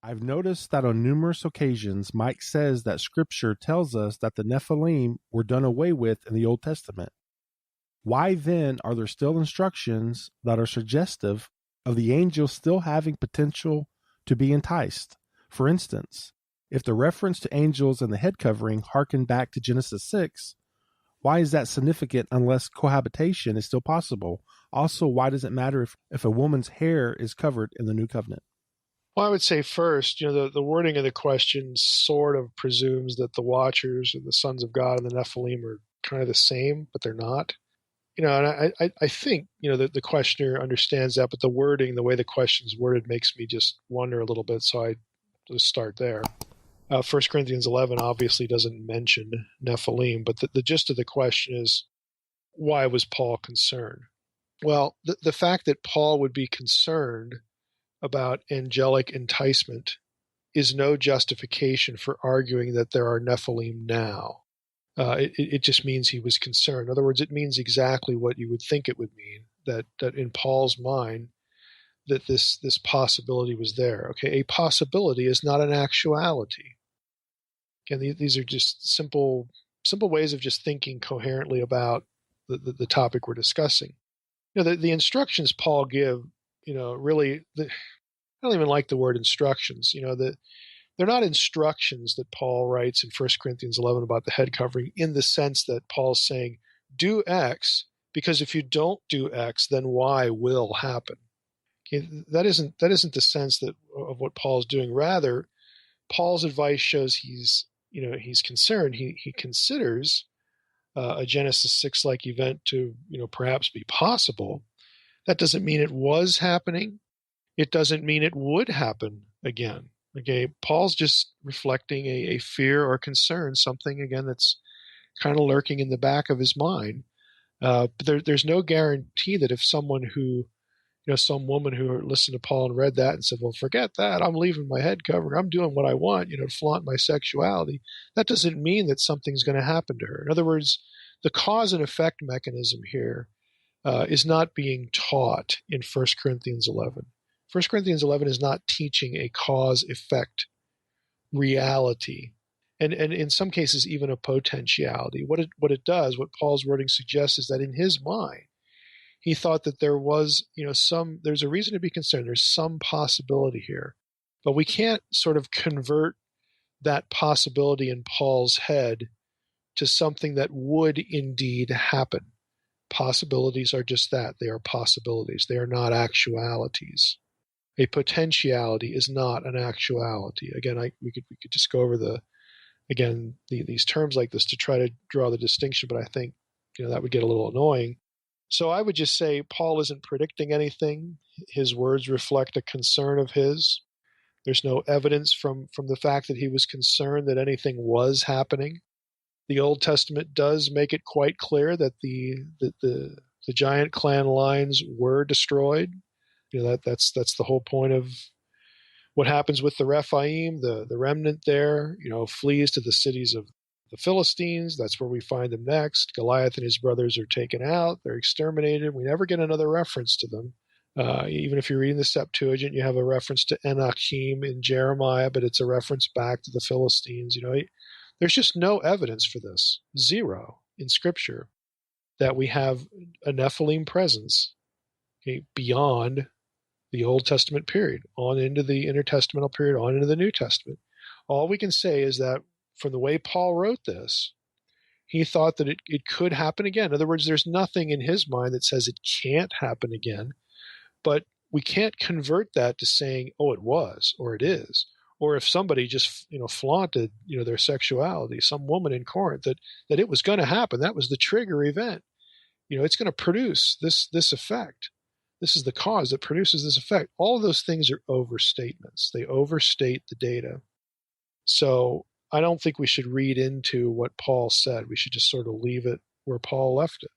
I've noticed that on numerous occasions, Mike says that Scripture tells us that the Nephilim were done away with in the Old Testament. Why then are there still instructions that are suggestive of the angels still having potential to be enticed? For instance, if the reference to angels and the head covering harken back to Genesis 6, why is that significant unless cohabitation is still possible? Also, why does it matter if a woman's hair is covered in the New Covenant? Well, I would say first, the wording of the question sort of presumes that the Watchers and the sons of God and the Nephilim are kind of the same, but they're not. And I think, that the questioner understands that, but the wording, the way the question's worded makes me just wonder a little bit, so I just start there. 1 Corinthians 11 obviously doesn't mention Nephilim, but the gist of the question is, why was Paul concerned? Well, the fact that Paul would be concerned about angelic enticement is no justification for arguing that there are Nephilim now. It just means he was concerned. In other words, it means exactly what you would think it would mean, that in Paul's mind, that this possibility was there. Okay, a possibility is not an actuality. Again, these are just simple ways of just thinking coherently about the topic we're discussing. The instructions Paul give, really, I don't even like the word instructions. They're not instructions that Paul writes in 1 Corinthians 11 about the head covering in the sense that Paul's saying, do X, because if you don't do X, then Y will happen. Okay, that isn't the sense of what Paul's doing. Rather, Paul's advice shows he's concerned. He considers a Genesis 6-like event to, perhaps be possible. That doesn't mean it was happening. It doesn't mean it would happen again. Okay, Paul's just reflecting a fear or concern, something, again, that's kind of lurking in the back of his mind. But there's no guarantee that if someone who, some woman who listened to Paul and read that and said, well, forget that, I'm leaving my head covered, I'm doing what I want, to flaunt my sexuality, that doesn't mean that something's going to happen to her. In other words, the cause and effect mechanism here is not being taught in 1 Corinthians 11. 1 Corinthians 11 is not teaching a cause-effect reality, and in some cases even a potentiality. What it does, what Paul's wording suggests, is that in his mind, he thought that there was, there's a reason to be concerned. There's some possibility here, but we can't sort of convert that possibility in Paul's head to something that would indeed happen. Possibilities are just that. They are possibilities. They are not actualities. A potentiality is not an actuality. Again, we could just go over these terms like this to try to draw the distinction, but I think that would get a little annoying. So I would just say Paul isn't predicting anything. His words reflect a concern of his. There's no evidence from the fact that he was concerned that anything was happening. The Old Testament does make it quite clear that the giant clan lines were destroyed. That's the whole point of what happens with the Rephaim. The remnant there, flees to the cities of the Philistines. That's where we find them next. Goliath and his brothers are taken out. They're exterminated. We never get another reference to them. Even if you're reading the Septuagint, you have a reference to Anakim in Jeremiah, but it's a reference back to the Philistines. There's just no evidence for this. Zero in Scripture that we have a Nephilim presence, beyond the Old Testament period, on into the intertestamental period, on into the New Testament. All we can say is that from the way Paul wrote this, he thought that it could happen again. In other words, there's nothing in his mind that says it can't happen again, but we can't convert that to saying, oh, it was, or it is. Or if somebody just, flaunted, their sexuality, some woman in Corinth, that it was going to happen, that was the trigger event. It's going to produce this effect. This is the cause that produces this effect. All of those things are overstatements. They overstate the data. So I don't think we should read into what Paul said. We should just sort of leave it where Paul left it.